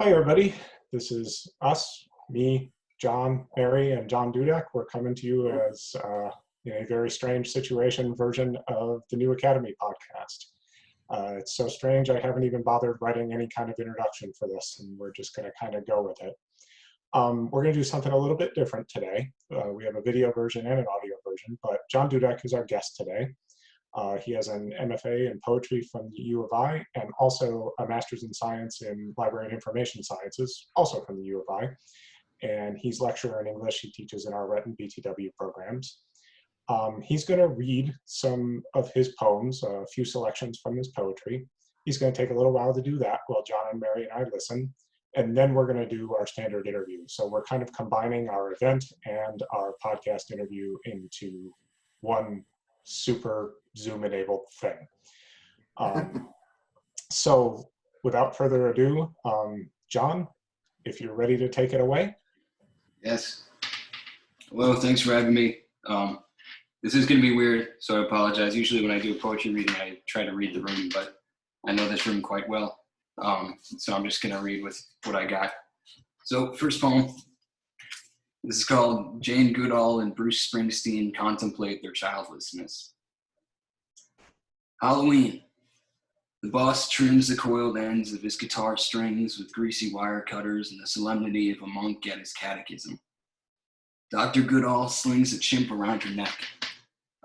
Hi, everybody. This is us, me, John, Mary, and John Dudek. We're coming to you as in a very strange situation version of the New Academy podcast. It's so strange, I haven't even bothered writing any kind of introduction for this, and we're just going to kind of go with it. We're going to do something a little bit different today. We have a video version and an audio version, but John Dudek is our guest today. He has an MFA in poetry from the U of I and also a master's in science in library and information sciences, also from the U of I. And he's lecturer in English. He teaches in our RET and BTW programs. He's going to read some of his poems, a few selections from his poetry. He's going to take a little while to do that while John and Mary and I listen. And then we're going to do our standard interview. So we're kind of combining our event and our podcast interview into one super Zoom enabled thing. So without further ado, John, if you're ready to take it away. Yes. Hello, thanks for having me. This is going to be weird, so I apologize. Usually when I do a poetry reading, I try to read the room, but I know this room quite well. So I'm just going to read with what I got. So first poem. This is called Jane Goodall and Bruce Springsteen Contemplate Their Childlessness. Halloween. The boss trims the coiled ends of his guitar strings with greasy wire cutters and the solemnity of a monk at his catechism. Dr. Goodall slings a chimp around her neck,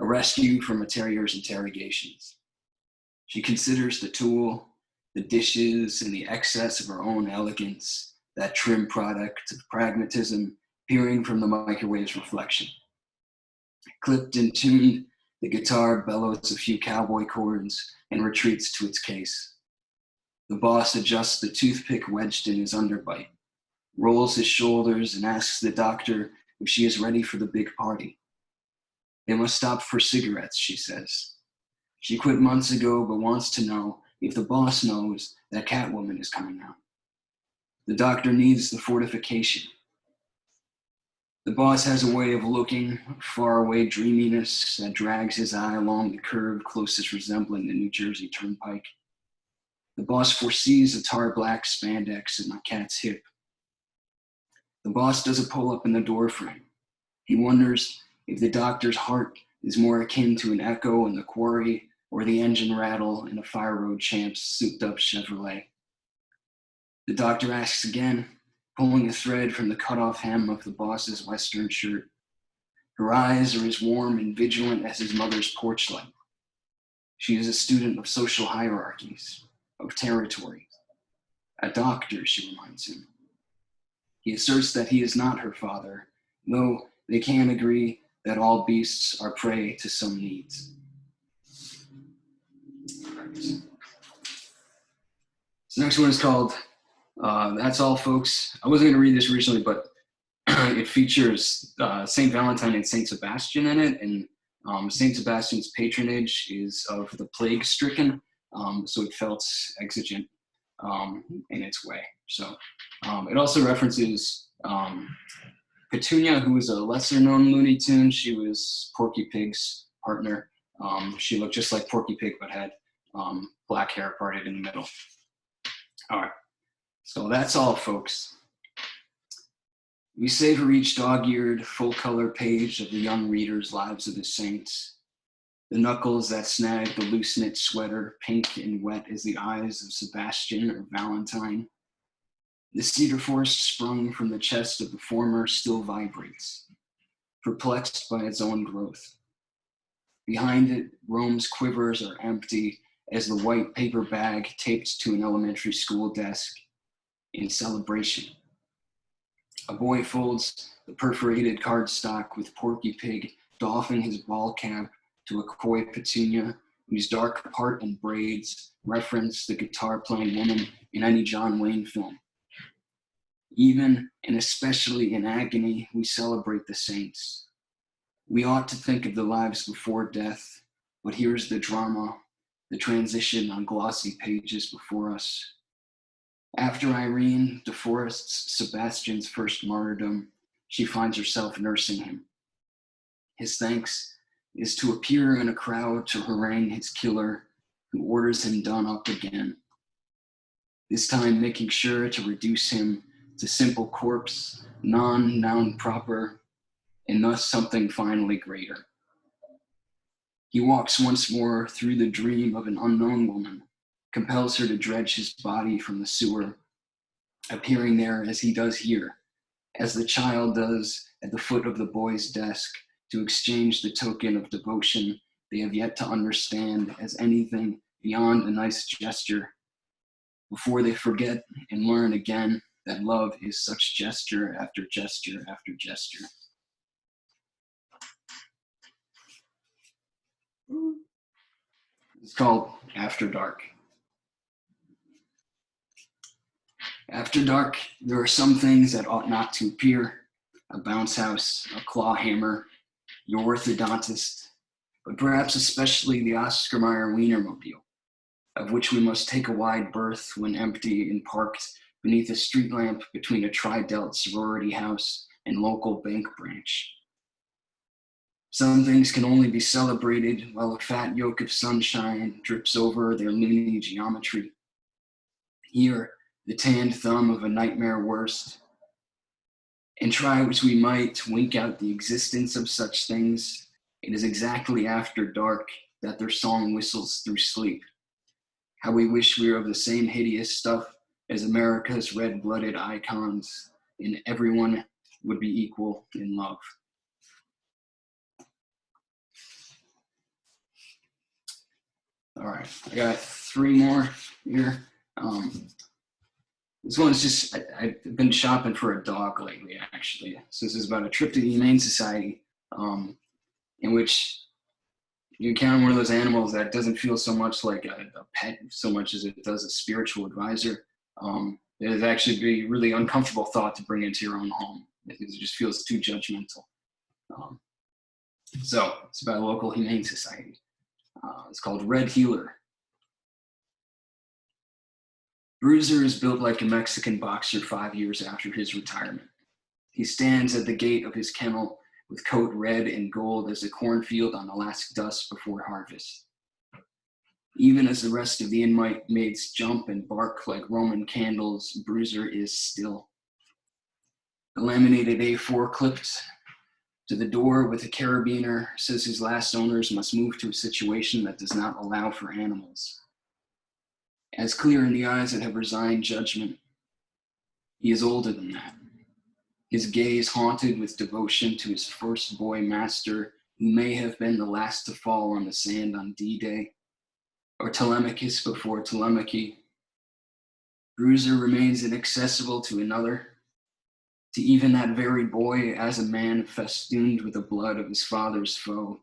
a rescue from a terrier's interrogations. She considers the tool, the dishes, and the excess of her own elegance, that trim product of pragmatism peering from the microwave's reflection. Clipped and tuned, the guitar bellows a few cowboy chords and retreats to its case. The boss adjusts the toothpick wedged in his underbite, rolls his shoulders and asks the doctor if she is ready for the big party. They must stop for cigarettes, she says. She quit months ago but wants to know if the boss knows that Catwoman is coming out. The doctor needs the fortification. The boss has a way of looking, faraway dreaminess that drags his eye along the curve closest resembling the New Jersey Turnpike. The boss foresees a tar black spandex in my cat's hip. The boss does a pull-up in the doorframe. He wonders if the doctor's heart is more akin to an echo in the quarry or the engine rattle in a Fire Road Champ's souped-up Chevrolet. The doctor asks again, pulling a thread from the cut-off hem of the boss's Western shirt. Her eyes are as warm and vigilant as his mother's porch light. She is a student of social hierarchies, of territory. A doctor, she reminds him. He asserts that he is not her father, though they can agree that all beasts are prey to some needs. This next one is called That's All, Folks. I wasn't going to read this originally, but it features St. Valentine and St. Sebastian in it, and St. Sebastian's patronage is of the plague-stricken, so it felt exigent in its way. So it also references Petunia, who was a lesser-known Looney Tune. She was Porky Pig's partner. She looked just like Porky Pig, but had black hair parted in the middle. All right. So that's all, folks. We savor each dog-eared, full-color page of the young reader's lives of the saints. The knuckles that snag the loose-knit sweater, pink and wet as the eyes of Sebastian or Valentine. The cedar forest sprung from the chest of the former still vibrates, perplexed by its own growth. Behind it, Rome's quivers are empty as the white paper bag taped to an elementary school desk in celebration. A boy folds the perforated cardstock with Porky Pig doffing his ball cap to a coy Petunia whose dark part and braids reference the guitar-playing woman in any John Wayne film. Even and especially in agony, we celebrate the saints. We ought to think of the lives before death, but here's the drama, the transition on glossy pages before us. After Irene, DeForest's Sebastian's first martyrdom, she finds herself nursing him. His thanks is to appear in a crowd to harangue his killer, who orders him done up again. this time making sure to reduce him to simple corpse, non-noun proper, and thus something finally greater. He walks once more through the dream of an unknown woman, compels her to dredge his body from the sewer, appearing there as he does here, as the child does at the foot of the boy's desk, to exchange the token of devotion they have yet to understand as anything beyond a nice gesture, before they forget and learn again that love is such gesture after gesture after gesture. It's called After Dark. After dark, there are some things that ought not to appear: a bounce house, a claw hammer, your orthodontist, but perhaps especially the Oscar Mayer Wienermobile, of which we must take a wide berth when empty and parked beneath a street lamp between a tri-delt sorority house and local bank branch. Some things can only be celebrated while a fat yoke of sunshine drips over their loony geometry. Here, the tanned thumb of a nightmare worst. And try as we might to wink out the existence of such things, it is exactly after dark that their song whistles through sleep. How we wish we were of the same hideous stuff as America's red-blooded icons, and everyone would be equal in love. All right, I got 3 more here. This one's just, I've been shopping for a dog lately, actually. So this is about a trip to the Humane Society, in which you encounter one of those animals that doesn't feel so much like a pet so much as it does a spiritual advisor. It is actually be a really uncomfortable thought to bring into your own home because it just feels too judgmental. So it's about a local Humane Society. It's called Red Healer. Bruiser is built like a Mexican boxer 5 years after his retirement. He stands at the gate of his kennel with coat red and gold as a cornfield on the last dust before harvest. Even as the rest of the inmates jump and bark like Roman candles, Bruiser is still. The laminated A4 clipped to the door with a carabiner says his last owners must move to a situation that does not allow for animals. As clear in the eyes that have resigned judgment, he is older than that. His gaze haunted with devotion to his first boy master, who may have been the last to fall on the sand on D-Day, or Telemachus before Telemachy. Bruiser remains inaccessible to another, to even that very boy as a man festooned with the blood of his father's foe.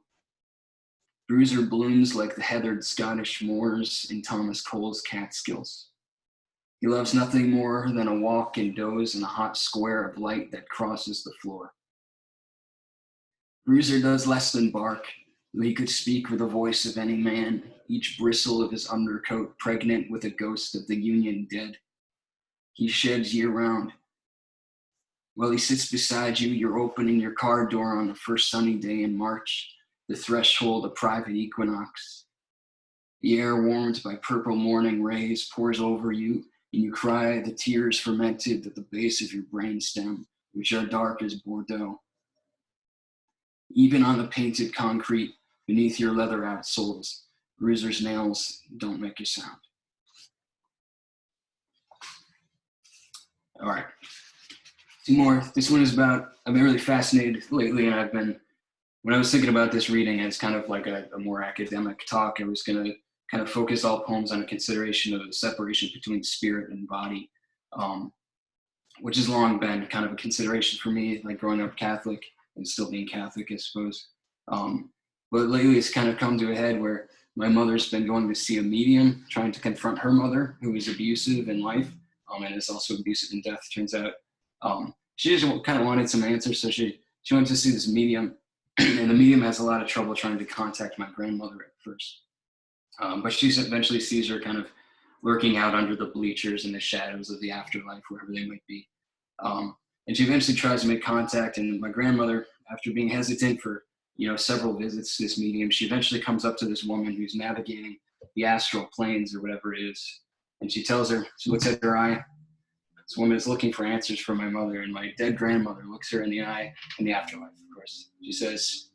Bruiser blooms like the heathered Scottish moors in Thomas Cole's Catskills. He loves nothing more than a walk and doze in a hot square of light that crosses the floor. Bruiser does less than bark, though he could speak with the voice of any man, each bristle of his undercoat pregnant with a ghost of the Union dead. He sheds year-round. While he sits beside you, you're opening your car door on the first sunny day in March, the threshold of private equinox. The air warmed by purple morning rays pours over you, and you cry the tears fermented at the base of your brainstem, which are dark as Bordeaux. Even on the painted concrete beneath your leather outsoles, Bruiser's nails don't make a sound. All right, 2 more. This one is about, I've been really fascinated lately, and when I was thinking about this reading as kind of like a more academic talk, I was going to kind of focus all poems on a consideration of the separation between spirit and body, which has long been kind of a consideration for me, like growing up Catholic and still being Catholic, I suppose. But lately it's kind of come to a head where my mother's been going to see a medium, trying to confront her mother, who is abusive in life, and is also abusive in death, turns out. She just kind of wanted some answers, so she went to see this medium, and the medium has a lot of trouble trying to contact my grandmother at first. But she eventually sees her kind of lurking out under the bleachers in the shadows of the afterlife, wherever they might be. And she eventually tries to make contact, and my grandmother, after being hesitant for several visits to this medium, she eventually comes up to this woman who's navigating the astral planes or whatever it is. And she looks at her eye. This woman is looking for answers for my mother, and my dead grandmother looks her in the eye in the afterlife, of course. She says,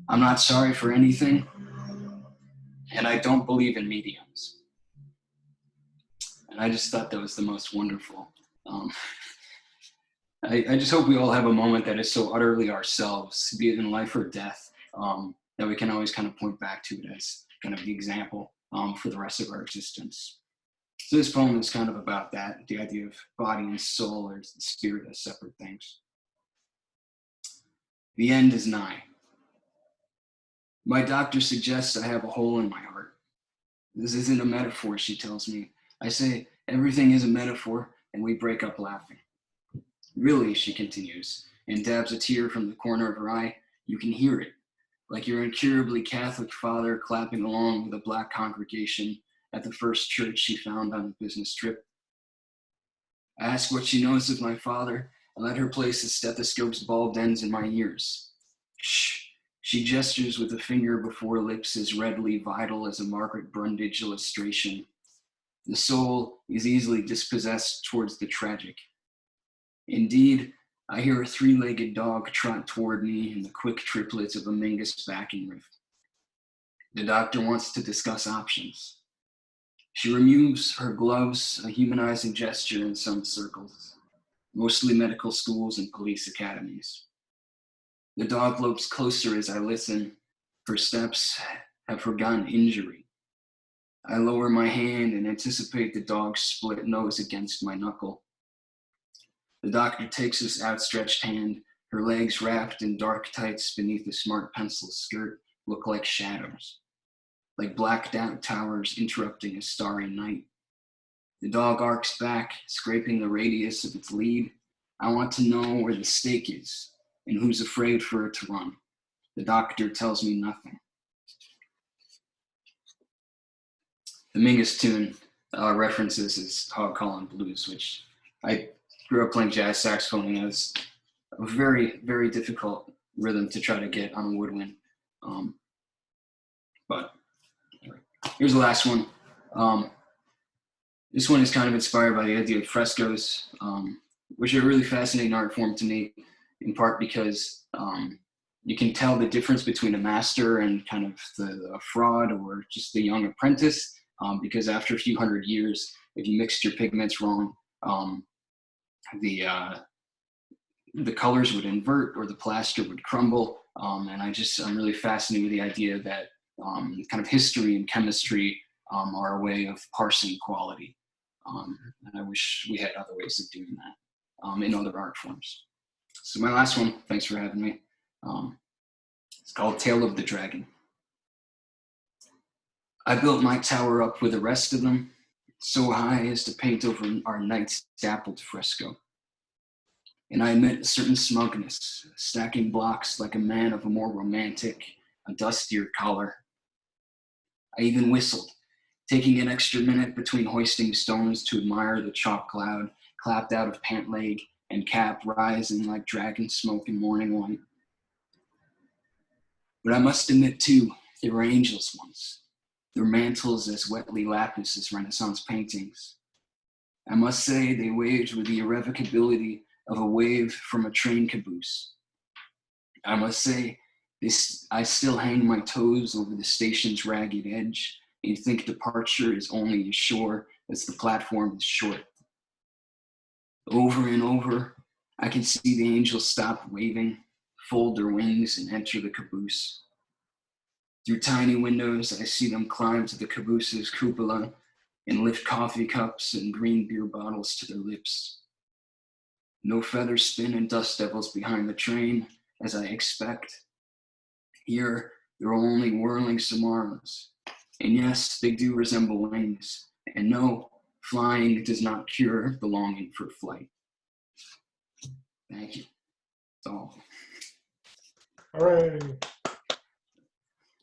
I'm not sorry for anything, and I don't believe in mediums. And I just thought that was the most wonderful. I just hope we all have a moment that is so utterly ourselves, be it in life or death, that we can always kind of point back to it as kind of the example for the rest of our existence. So this poem is kind of about that, the idea of body and soul or the spirit as separate things. The end is nigh. My doctor suggests I have a hole in my heart. This isn't a metaphor, she tells me. I say, everything is a metaphor, and we break up laughing. Really, she continues, and dabs a tear from the corner of her eye, you can hear it, like your incurably Catholic father clapping along with a black congregation at the first church she found on a business trip. I ask what she knows of my father, and let her place the stethoscope's bulbed ends in my ears. Shh. She gestures with a finger before lips as readily vital as a Margaret Brundage illustration. The soul is easily dispossessed towards the tragic. Indeed, I hear a three-legged dog trot toward me in the quick triplets of a Mingus backing riff. The doctor wants to discuss options. She removes her gloves, a humanizing gesture in some circles, mostly medical schools and police academies. The dog lopes closer as I listen. Her steps have forgotten injury. I lower my hand and anticipate the dog's split nose against my knuckle. The doctor takes his outstretched hand. Her legs wrapped in dark tights beneath a smart pencil skirt look like shadows, like blacked out towers interrupting a starry night. The dog arcs back, scraping the radius of its lead. I want to know where the stake is and who's afraid for it to run. The doctor tells me nothing. The Mingus tune references is Hog Callin' Blues, which I grew up playing jazz saxophone, and it was a very, very difficult rhythm to try to get on a woodwind. But here's the last one. This one is kind of inspired by the idea of frescoes, which are a really fascinating art form to me, in part because you can tell the difference between a master and kind of the fraud or just the young apprentice, because after a few hundred years, if you mixed your pigments wrong, the colors would invert or the plaster would crumble. And I'm really fascinated with the idea that kind of history and chemistry are a way of parsing quality. And I wish we had other ways of doing that in other art forms. So my last one, thanks for having me. It's called Tale of the Dragon. I built my tower up with the rest of them, so high as to paint over our night's dappled fresco. And I admit a certain smugness, stacking blocks like a man of a more romantic, a dustier color. I even whistled, taking an extra minute between hoisting stones to admire the chalk cloud clapped out of pant leg and cap rising like dragon smoke in morning light. But I must admit too, they were angels once, their mantles as wetly lapis as Renaissance paintings. I must say they waved with the irrevocability of a wave from a train caboose. I must say I still hang my toes over the station's ragged edge and think departure is only as sure as the platform is short. Over and over, I can see the angels stop waving, fold their wings, and enter the caboose. Through tiny windows, I see them climb to the caboose's cupola and lift coffee cups and green beer bottles to their lips. No feather spin and dust devils behind the train, as I expect. Here, there are only whirling samaras. And yes, they do resemble wings. And no, flying does not cure the longing for flight. Thank you. That's all. All right.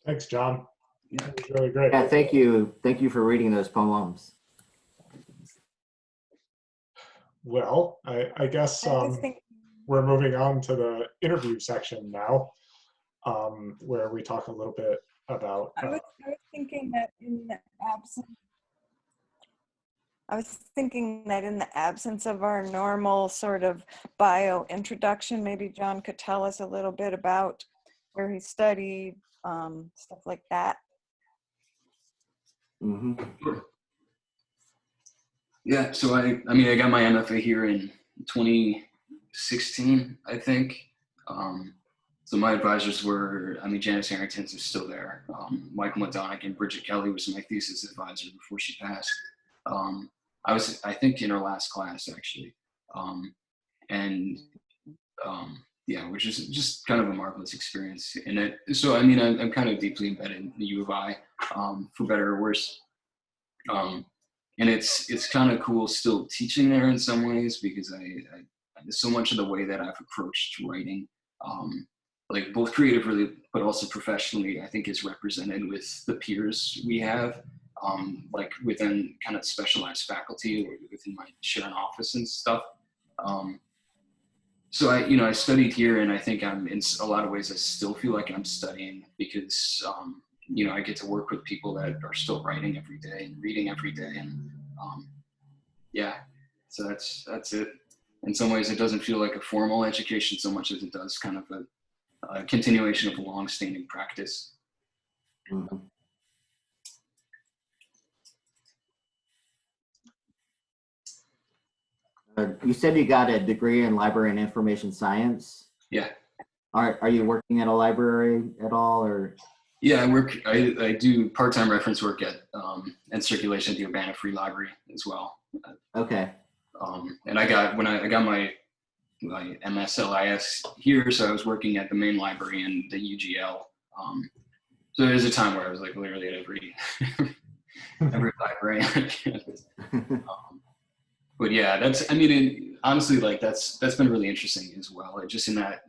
Thanks, John. Yeah. That was really great. Yeah, thank you. Thank you for reading those poems. Well, I guess we're moving on to the interview section now, where we talk a little bit about. I was thinking that in the absence I was thinking that in the absence of our normal sort of bio introduction, maybe John could tell us a little bit about where he studied, stuff like that. Mm-hmm. Sure. Yeah, so I got my MFA here in 2016, I think. So my advisors were, Janice Harrington's is still there. Michael Madonic and Bridget Kelly was my thesis advisor before she passed. I was, I think, in her last class, actually. Yeah, which is just kind of a marvelous experience. So I'm kind of deeply embedded in the U of I, for better or worse. And it's kind of cool still teaching there in some ways, because I so much of the way that I've approached writing, like both creatively but also professionally, I think is represented with the peers we have, like within kind of specialized faculty or within my shared office and stuff. So I studied here, and I think I'm in a lot of ways I still feel like I'm studying, because I get to work with people that are still writing every day and reading every day, and yeah, so that's it. In some ways, it doesn't feel like a formal education so much as it does kind of a continuation of a long-standing practice. Mm-hmm. You said you got a degree in library and information science. Yeah. Are you working at a library at all, or? Yeah, I do part-time reference work at and circulation at the Urbana Free Library as well. Okay. And when I got my MSLIS here, so I was working at the main library and the UGL. So there's a time where I was like literally at every library on campus. But yeah, honestly, like that's been really interesting as well. Just in that,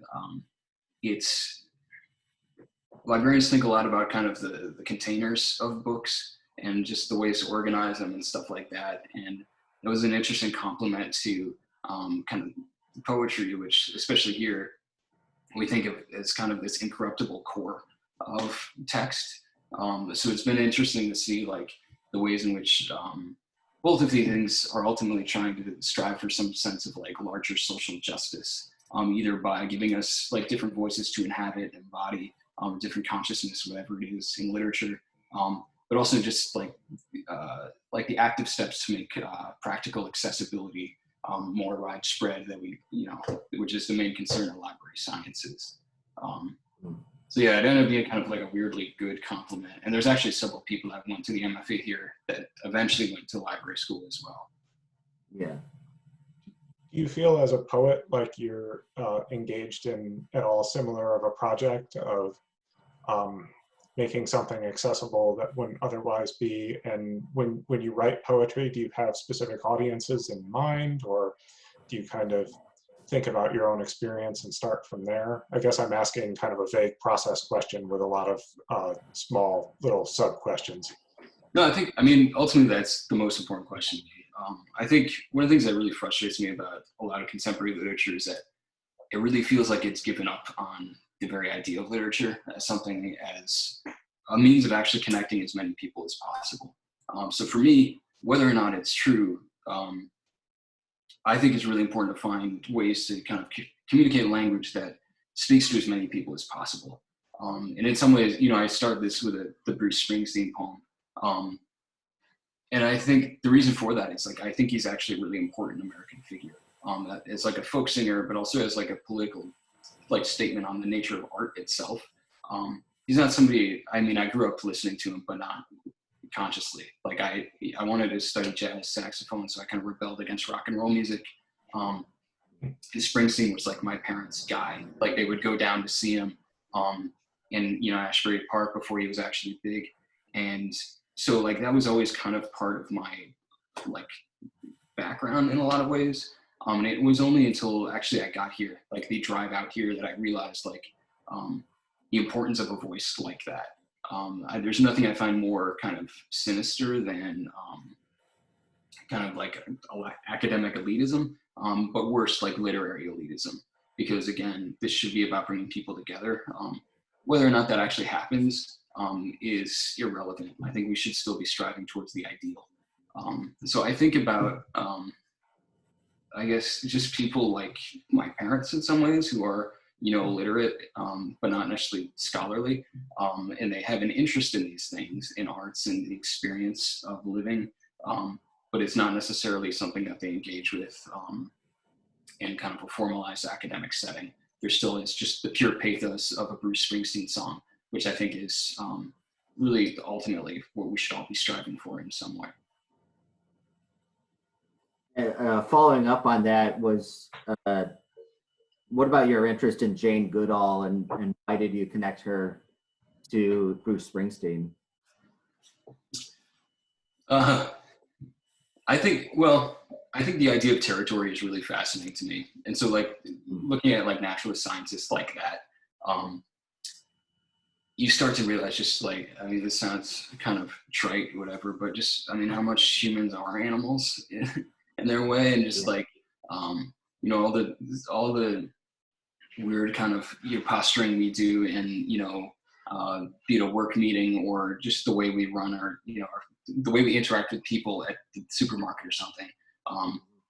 librarians think a lot about kind of the containers of books and just the ways to organize them and stuff like that. And it was an interesting complement to kind of poetry, which especially here, we think of as kind of this incorruptible core of text. So it's been interesting to see like the ways in which both of these things are ultimately trying to strive for some sense of like larger social justice, either by giving us like different voices to inhabit, embody, different consciousness, whatever it is in literature, but also just like the active steps to make practical accessibility more widespread, which is the main concern of library sciences. So yeah, it ended up being kind of like a weirdly good complement. And there's actually several people that went to the MFA here that eventually went to library school as well. Yeah. Do you feel as a poet like you're engaged in at all similar of a project of making something accessible that wouldn't otherwise be? And when you write poetry, do you have specific audiences in mind, or do you kind of think about your own experience and start from there? I guess I'm asking kind of a vague process question with a lot of small little sub questions. No, ultimately that's the most important question to me. I think one of the things that really frustrates me about a lot of contemporary literature is that it really feels like it's given up on the very idea of literature as something as a means of actually connecting as many people as possible. So for me, whether or not it's true, I think it's really important to find ways to kind of communicate language that speaks to as many people as possible. And in some ways, I started this with the Bruce Springsteen poem. And I think the reason for that is like, I think he's actually a really important American figure. As like a folk singer, but also as like a political like statement on the nature of art itself. He's not somebody, I grew up listening to him, but not consciously. Like I wanted to study jazz saxophone, so I kind of rebelled against rock and roll music. Springsteen was like my parents' guy. Like they would go down to see him in Ashbury Park before he was actually big. And so like that was always kind of part of my like background in a lot of ways. And it was only until actually I got here, like the drive out here, that I realized like the importance of a voice like that. There's nothing I find more kind of sinister than kind of like academic elitism, but worse, like literary elitism. Because again, this should be about bringing people together. Whether or not that actually happens is irrelevant. I think we should still be striving towards the ideal. So I think about, I guess, just people like my parents in some ways who are, literate, but not necessarily scholarly, and they have an interest in these things, in arts and the experience of living, but it's not necessarily something that they engage with in kind of a formalized academic setting. There still is just the pure pathos of a Bruce Springsteen song, which I think is really ultimately what we should all be striving for in some way. Following up on that was, what about your interest in Jane Goodall, and why did you connect her to Bruce Springsteen? I think the idea of territory is really fascinating to me. And so like looking at like naturalist scientists like that, you start to realize just like, I mean, this sounds kind of trite or whatever, but just, I mean, how much humans are animals in their way, and just like, all the weird kind of posturing we do in, be it a work meeting or just the way we run our, the way we interact with people at the supermarket or something.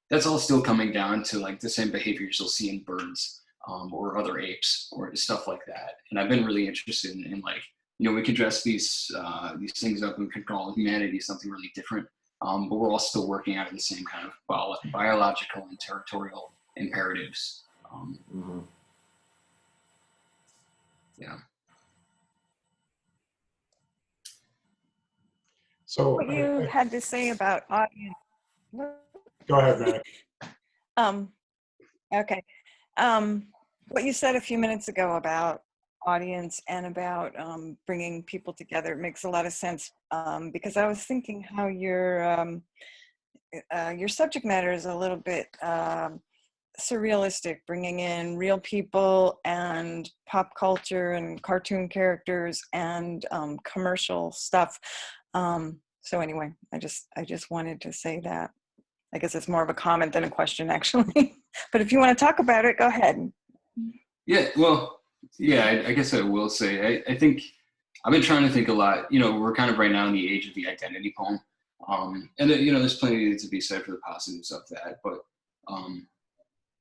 That's all still coming down to like the same behaviors you'll see in birds or other apes or stuff like that. And I've been really interested in like, we could dress these things up and we could call humanity something really different, but we're all still working out of the same kind of biological and territorial imperatives. Yeah. So What you had to say about audience. go ahead, Mary. Okay. What you said a few minutes ago about audience and about bringing people together makes a lot of sense, because I was thinking how your subject matter is a little bit surrealistic, bringing in real people and pop culture and cartoon characters and commercial stuff. So anyway, I just wanted to say that. I guess it's more of a comment than a question, actually. But if you want to talk about it, go ahead. Yeah, well, yeah, I guess I will say, I think I've been trying to think a lot. We're kind of right now in the age of the identity poem. And there's plenty to be said for the positives of that. But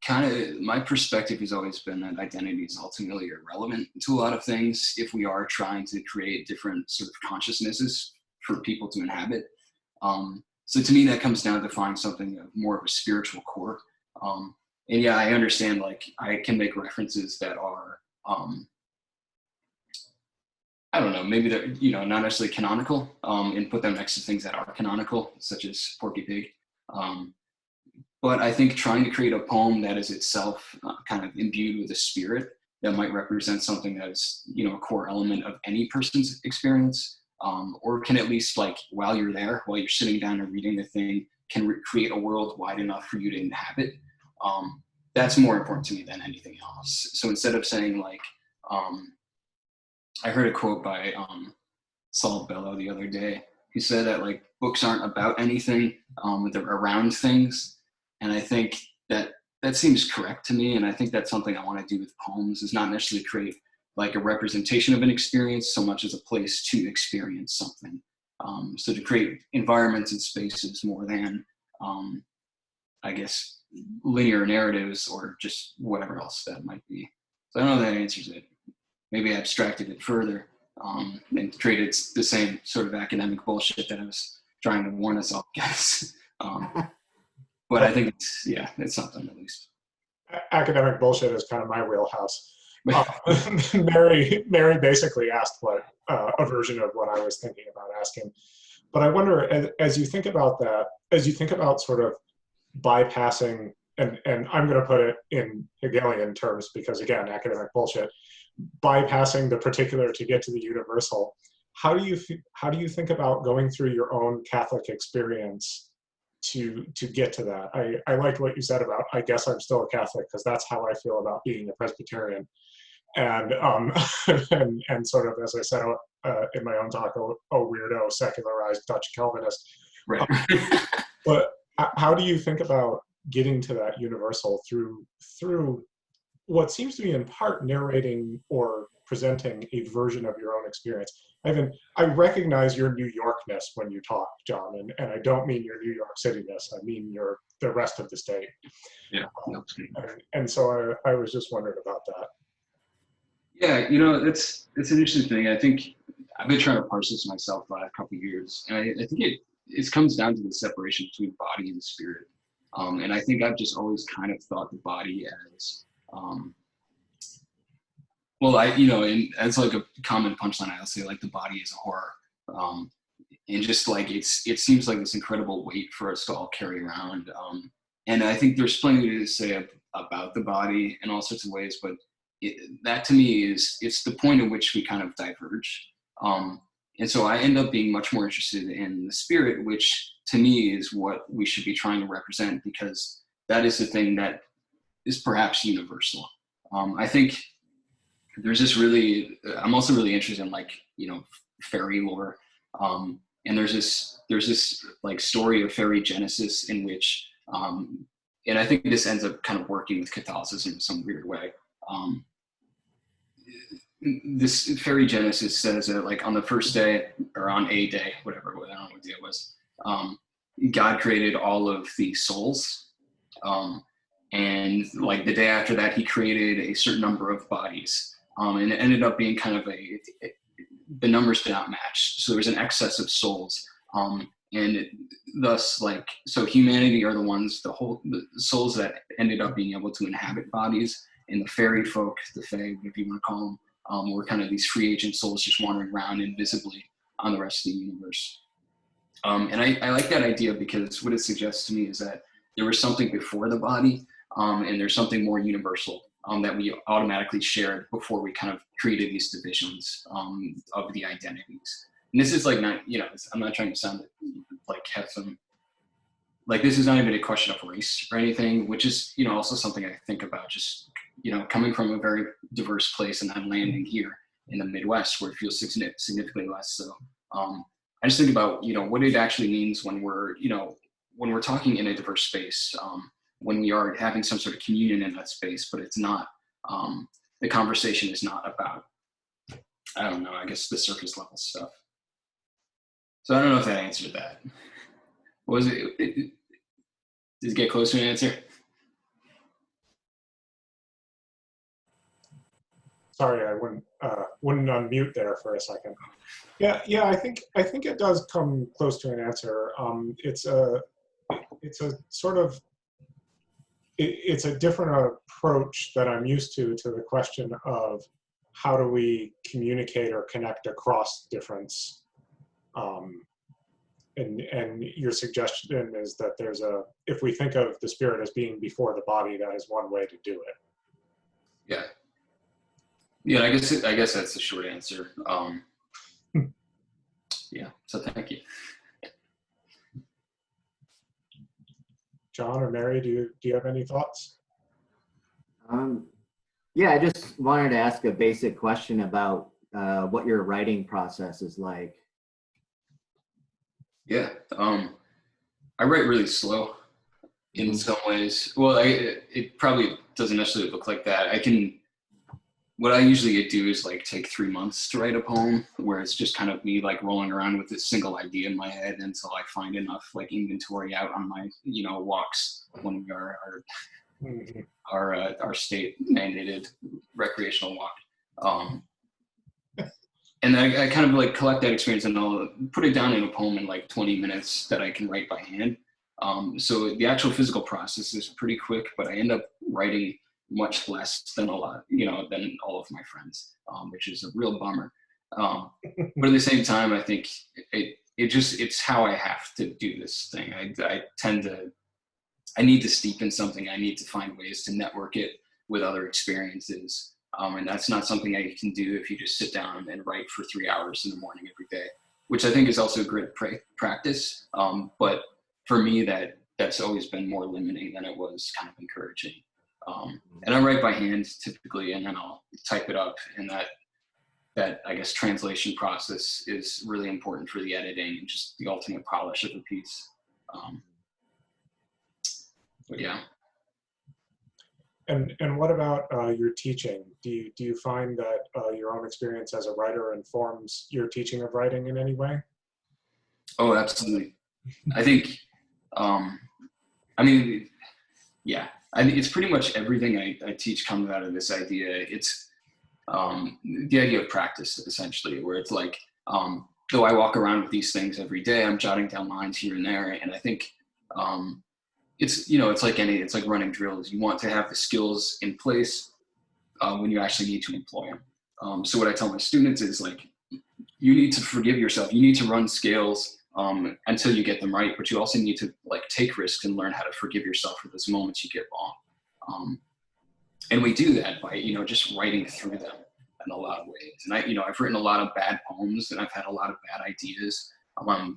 kind of my perspective has always been that identity is ultimately irrelevant to a lot of things if we are trying to create different sort of consciousnesses for people to inhabit. So to me, that comes down to finding something of more of a spiritual core. And yeah, I understand, like, I can make references that are, I don't know, maybe they're, not necessarily canonical, and put them next to things that are canonical, such as Porky Pig. But I think trying to create a poem that is itself kind of imbued with a spirit that might represent something that is, a core element of any person's experience, or can at least, like, while you're there, while you're sitting down and reading the thing, can create a world wide enough for you to inhabit. That's more important to me than anything else. So instead of saying, like, I heard a quote by Saul Bellow the other day. He said that, like, books aren't about anything, they're around things. And I think that seems correct to me. And I think that's something I want to do with poems, is not necessarily create like a representation of an experience so much as a place to experience something. So to create environments and spaces more than, I guess, linear narratives or just whatever else that might be. So I don't know if that answers it. Maybe I abstracted it further and created the same sort of academic bullshit that I was trying to warn us all against. But I think it's something at least. Academic bullshit is kind of my wheelhouse. Mary basically asked what a version of what I was thinking about asking. But I wonder, as you think about that, as you think about sort of bypassing, and I'm going to put it in Hegelian terms because, again, academic bullshit, bypassing the particular to get to the universal. How do you think about going through your own Catholic experience to get to that? I liked what you said about, I guess I'm still a Catholic, because that's how I feel about being a Presbyterian. And and sort of, as I said in my own talk, a weirdo secularized Dutch Calvinist. Right. But how do you think about getting to that universal through what seems to be in part narrating or presenting a version of your own experience. I recognize your New Yorkness when you talk, John, and I don't mean your New York City-ness. I mean the rest of the state. Yeah. And so I was just wondering about that. Yeah, you know, it's an interesting thing. I think I've been trying to parse this myself the last couple of years, and I think it comes down to the separation between body and spirit. And I think I've just always kind of thought the body as, and as like a common punchline, I'll say like the body is a horror. And just like it seems like this incredible weight for us to all carry around. And I think there's plenty to say about the body in all sorts of ways, but that to me it's the point at which we kind of diverge. And so I end up being much more interested in the spirit, which to me is what we should be trying to represent, because that is the thing that is perhaps universal. I think there's this I'm also really interested in like, you know, fairy lore. And there's this like story of fairy genesis in which, and I think this ends up kind of working with Catholicism in some weird way. This fairy genesis says that like on the first day or on a day, whatever, I don't know what day it was, God created all of the souls. And like the day after that, he created a certain number of bodies. And it ended up being kind of the numbers did not match. So there was an excess of souls. Thus like, so humanity are the souls that ended up being able to inhabit bodies, and the fairy folk, the fae, whatever you want to call them, were kind of these free agent souls just wandering around invisibly on the rest of the universe. And I like that idea because what it suggests to me is that there was something before the body, and there's something more universal that we automatically shared before we kind of created these divisions of the identities. And this is like not, you know, I'm not trying to sound like have some, like this is not even a question of race or anything, which is, you know, also something I think about just, you know, coming from a very diverse place and then landing here in the Midwest where it feels significantly less so. I just think about, you know, what it actually means when we're, you know, when we're talking in a diverse space, when we are having some sort of communion in that space, but it's not, the conversation is not about, I don't know, I guess the surface level stuff. So I don't know if that answered that. What was it? Did it get close to an answer? Sorry, I wouldn't unmute there for a second. Yeah, I think it does come close to an answer. It's a sort of, it's a different approach that I'm used to the question of how do we communicate or connect across difference. And your suggestion is that if we think of the spirit as being before the body, that is one way to do it. Yeah. Yeah, I guess that's the short answer. Yeah, so thank you. John or Mary, do you have any thoughts? Yeah, I just wanted to ask a basic question about what your writing process is like. Yeah, I write really slow in some ways. Well, it probably doesn't necessarily look like that. What I usually do is like take 3 months to write a poem, where it's just kind of me like rolling around with this single idea in my head until I find enough like inventory out on my, you know, walks when we are our state mandated recreational walk. And I kind of like collect that experience and I'll put it down in a poem in like 20 minutes that I can write by hand. So the actual physical process is pretty quick, but I end up writing much less than than all of my friends, which is a real bummer. But at the same time, I think it's how I have to do this thing. I need to steep in something. I need to find ways to network it with other experiences. And that's not something I can do if you just sit down and write for 3 hours in the morning every day, which I think is also a great practice. But for me, that's always been more limiting than it was kind of encouraging. And I write by hand typically, and then I'll type it up. And that I guess translation process is really important for the editing and just the ultimate polish of a piece. But yeah. And what about your teaching? Do you find that your own experience as a writer informs your teaching of writing in any way? Oh, absolutely. I think, I mean, yeah, it's pretty much everything I teach comes out of this idea. It's the idea of practice, essentially, where it's like, though I walk around with these things every day, I'm jotting down lines here and there. And I think it's, it's like running drills. You want to have the skills in place when you actually need to employ them. So what I tell my students is like, you need to forgive yourself. You need to run scales until you get them right, but you also need to like take risks and learn how to forgive yourself for those moments you get wrong. And we do that by, just writing through them in a lot of ways. And I've written a lot of bad poems and I've had a lot of bad ideas,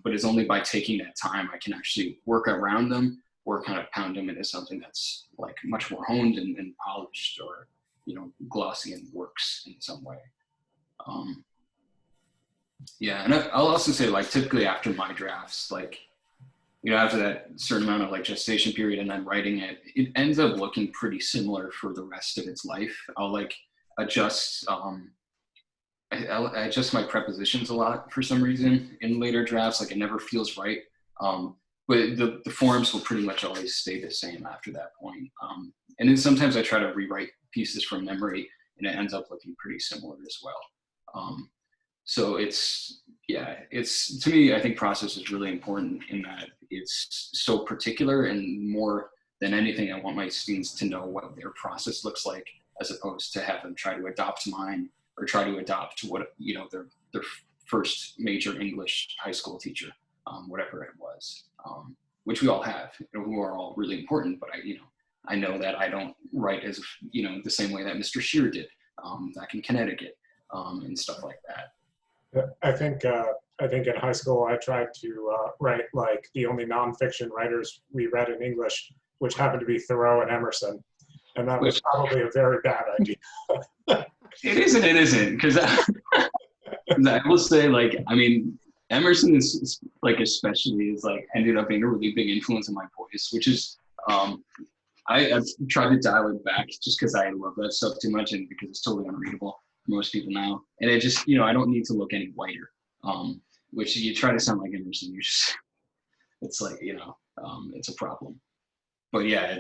but it's only by taking that time I can actually work around them or kind of pound them into something that's like much more honed and polished or, glossy and works in some way. Yeah, and I'll also say, like, typically after my drafts, like, after that certain amount of like gestation period and then writing it, it ends up looking pretty similar for the rest of its life. I'll like adjust, I adjust my prepositions a lot for some reason in later drafts. Like it never feels right, but the forms will pretty much always stay the same after that point. And then sometimes I try to rewrite pieces from memory, and it ends up looking pretty similar as well. So it's to me, I think process is really important in that it's so particular, and more than anything, I want my students to know what their process looks like, as opposed to have them try to adopt mine or try to adopt what, their first major English high school teacher, whatever it was, which we all have, who are all really important, but I know that I don't write as, the same way that Mr. Shear did back in Connecticut, and stuff like that. I think in high school I tried to write like the only nonfiction writers we read in English, which happened to be Thoreau and Emerson, and that was probably a very bad idea. It isn't, because I will say, like, Emerson is like, especially is like ended up being a really big influence on my voice, which is I've tried to dial it back just because I love that stuff too much and because it's totally unreadable for most people now. And it just, I don't need to look any whiter, which you try to sound like Emerson, it's like, it's a problem. But yeah,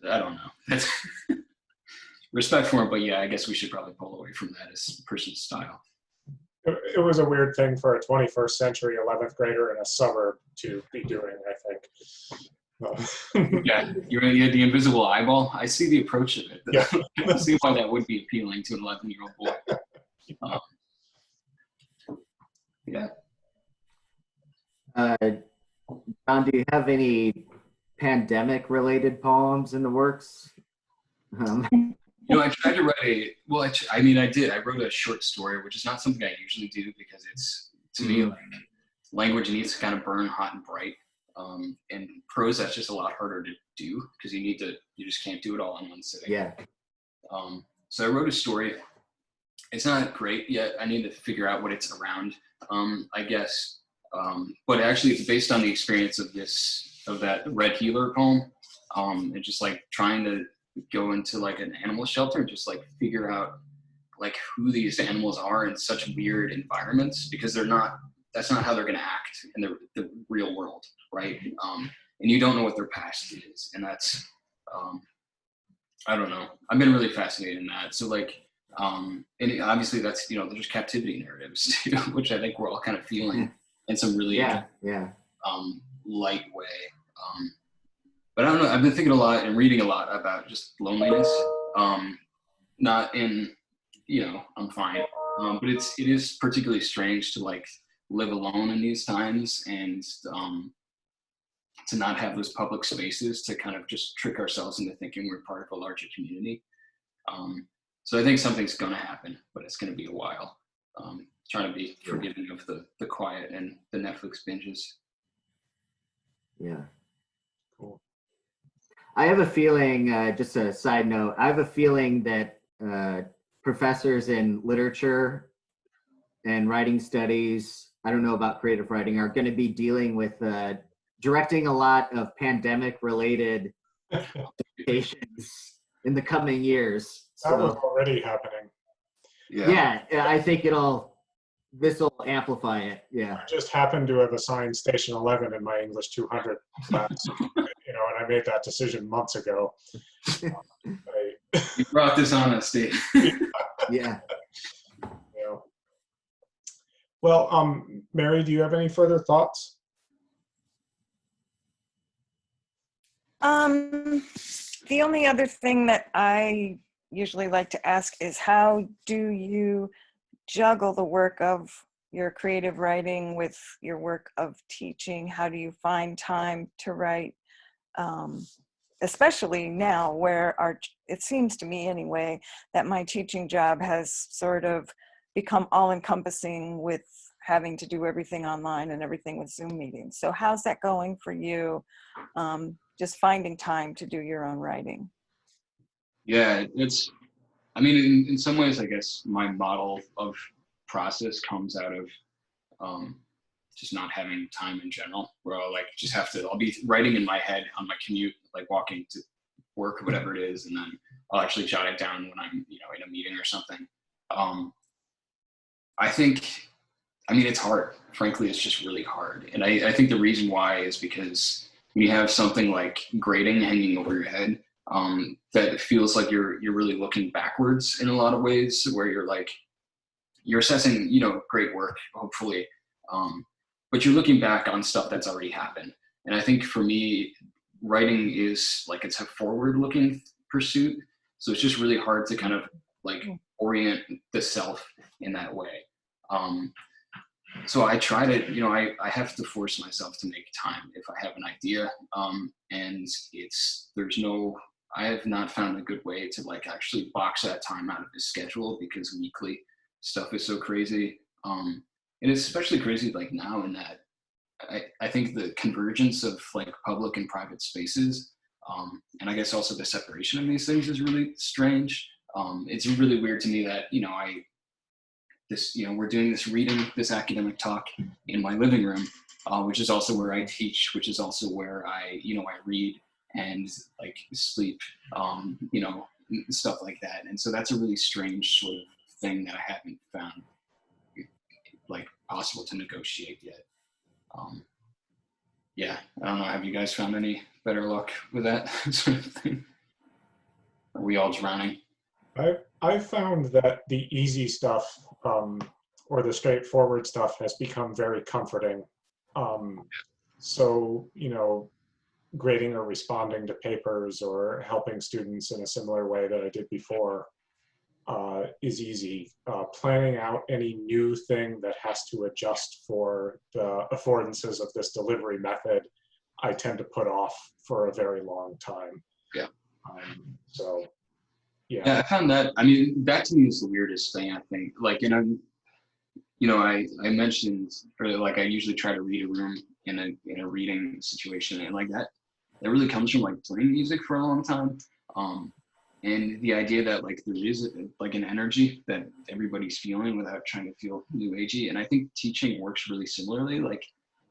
I don't know. That's respect for him, but yeah, I guess we should probably pull away from that as person's style. It was a weird thing for a 21st century 11th grader in a suburb to be doing, I think. Yeah, you had the invisible eyeball. I see the approach of it. Yeah. I see why that would be appealing to an 11-year-old boy. Yeah. John, do you have any pandemic-related poems in the works? I tried to write I did. I wrote a short story, which is not something I usually do because it's, to me, like, language needs to kind of burn hot and bright. And prose, that's just a lot harder to do because you just can't do it all in one sitting. Yeah. So I wrote a story. It's not great yet. I need to figure out what it's around, I guess. But actually it's based on the experience of that Red Healer poem. And just like trying to go into like an animal shelter and just like figure out like who these animals are in such weird environments, because that's not how they're going to act in the real world. Right. And you don't know what their past is. And that's, I don't know. I've been really fascinated in that. So like, and obviously that's, there's captivity narratives too, which I think we're all kind of feeling in some really, light way. But I don't know. I've been thinking a lot and reading a lot about just loneliness. Not in, I'm fine. But it is particularly strange to like live alone in these times and to not have those public spaces to kind of just trick ourselves into thinking we're part of a larger community. So I think something's going to happen, but it's going to be a while. Trying to be forgiving of the quiet and the Netflix binges. Yeah. Cool. I have a feeling, just a side note, I have a feeling that professors in literature and writing studies, I don't know about creative writing, are going to be dealing with directing a lot of pandemic-related applications in the coming years. That was So already happening. yeah, I think this will amplify it. Yeah. I just happened to have assigned Station 11 in my English 200 class, and I made that decision months ago. You brought this on us, Dave. Yeah. Well, Mary, do you have any further thoughts? The only other thing that I usually like to ask is, how do you juggle the work of your creative writing with your work of teaching? How do you find time to write? Especially now where it seems to me anyway, that my teaching job has sort of become all-encompassing with having to do everything online and everything with Zoom meetings. So how's that going for you? Just finding time to do your own writing. Yeah, I mean, in some ways, I guess my model of process comes out of just not having time in general, where I'll be writing in my head on my commute, like walking to work or whatever it is, and then I'll actually jot it down when I'm, in a meeting or something. I mean, it's hard. Frankly, it's just really hard. And I think the reason why is because when you have something like grading hanging over your head, that feels like you're really looking backwards in a lot of ways, where you're assessing, great work, hopefully. But you're looking back on stuff that's already happened. And I think for me, writing is it's a forward looking pursuit. So it's just really hard to kind of orient the self in that way. So I try to, I have to force myself to make time if I have an idea. And I have not found a good way to actually box that time out of the schedule, because weekly stuff is so crazy. And it's especially crazy now in that I think the convergence of public and private spaces, and I guess also the separation of these things is really strange. It's really weird to me that, we're doing this academic talk in my living room, which is also where I teach, which is also where I read and sleep, stuff like that. And so that's a really strange sort of thing that I haven't found possible to negotiate yet. Yeah, I don't know. Have you guys found any better luck with that sort of thing? Are we all drowning? I've found that the easy stuff, or the straightforward stuff, has become very comforting. So, grading or responding to papers or helping students in a similar way that I did before is easy. Planning out any new thing that has to adjust for the affordances of this delivery method, I tend to put off for a very long time. Yeah. So, yeah. Yeah, I found that. I mean, that to me is the weirdest thing. I think, I mentioned, or I usually try to read a room in a reading situation, and that really comes from playing music for a long time. And the idea that there is an energy that everybody's feeling without trying to feel new agey. And I think teaching works really similarly.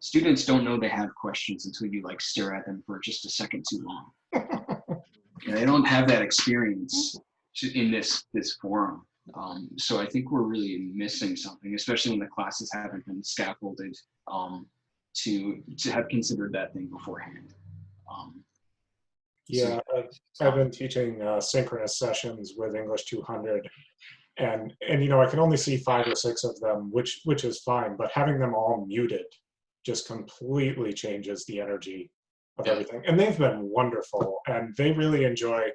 Students don't know they have questions until you stare at them for just a second too long. And they don't have that experience in this forum. So I think we're really missing something, especially when the classes haven't been scaffolded to have considered that thing beforehand. Yeah, I've been teaching synchronous sessions with English 200, and I can only see 5 or 6 of them, which is fine. But having them all muted just completely changes the energy of everything. And they've been wonderful, and they really enjoy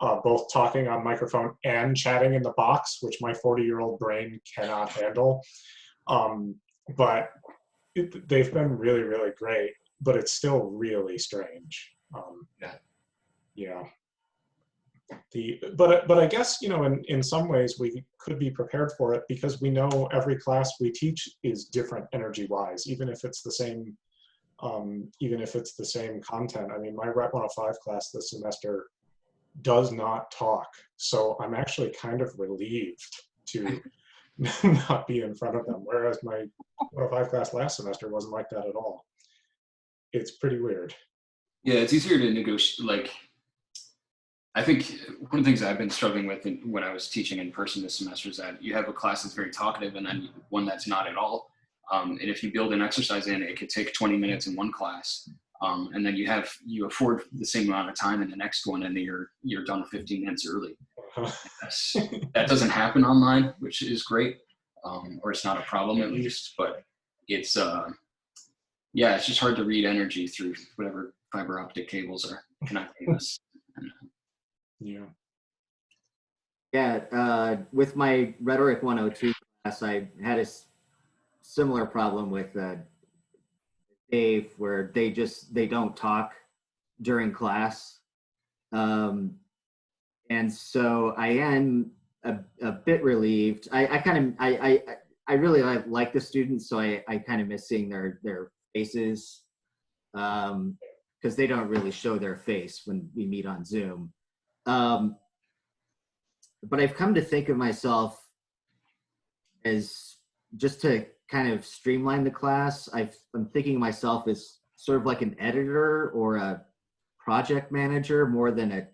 both talking on microphone and chatting in the box, which my 40-year-old brain cannot handle. But they've been really, really great. But it's still really strange. Yeah. But I guess in some ways we could be prepared for it, because we know every class we teach is different energy-wise, even if it's the same content. I mean, my Rep 105 class this semester does not talk, so I'm actually kind of relieved to not be in front of them, whereas my 105 class last semester wasn't like that at all. It's pretty weird. Yeah, it's easier to negotiate. I think one of the things I've been struggling with when I was teaching in person this semester is that you have a class that's very talkative and then one that's not at all. And if you build an exercise in, it could take 20 minutes in one class. And then you afford the same amount of time in the next one, and then you're done 15 minutes early. That doesn't happen online, which is great, or it's not a problem at least. But it's it's just hard to read energy through whatever fiber optic cables are connecting us. Yeah. Yeah, with my Rhetoric 102 class, I had a similar problem with Dave, where they don't talk during class. And so I am a bit relieved. I really like the students, so I kind of miss seeing their faces, because they don't really show their face when we meet on Zoom. But I've come to think of myself as, just to kind of streamline the class, I'm thinking of myself as sort of like an editor or a project manager more than a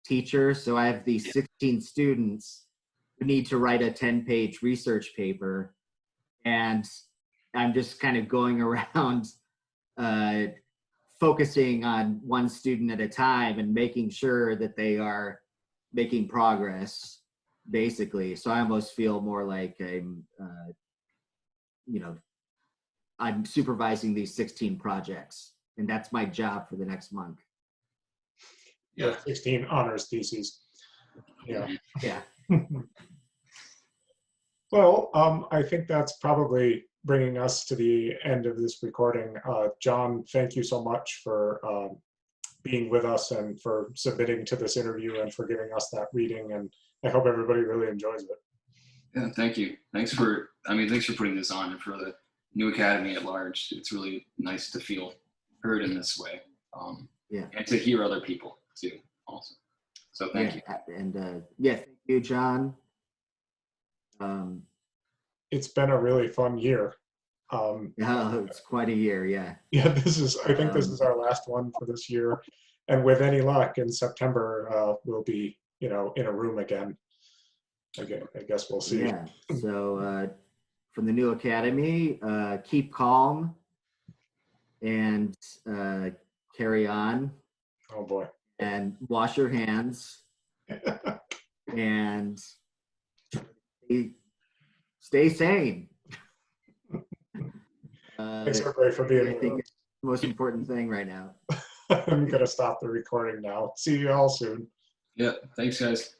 teacher. So I have these 16 students who need to write a 10-page research paper, and I'm just kind of going around focusing on one student at a time and making sure that they are making progress, basically. So I almost feel more like I'm supervising these 16 projects, and that's my job for the next month. Yeah, 16 honors theses. Yeah. Yeah. Well, I think that's probably bringing us to the end of this recording. John, thank you so much for being with us and for submitting to this interview and for giving us that reading. And I hope everybody really enjoys it. Yeah, thank you. Thanks for putting this on, and for the New Academy at large. It's really nice to feel heard in this way. And to hear other people too, also. So thank you. And thank you, John. It's been a really fun year. It's quite a year, yeah. Yeah, I think this is our last one for this year. And with any luck, in September, we'll be, in a room again. I guess we'll see. Yeah, so from the New Academy, keep calm and carry on. Oh boy. And wash your hands and stay sane. Thanks everybody for being with us. I think it's the most important thing right now. I'm going to stop the recording now. See you all soon. Yeah, thanks guys.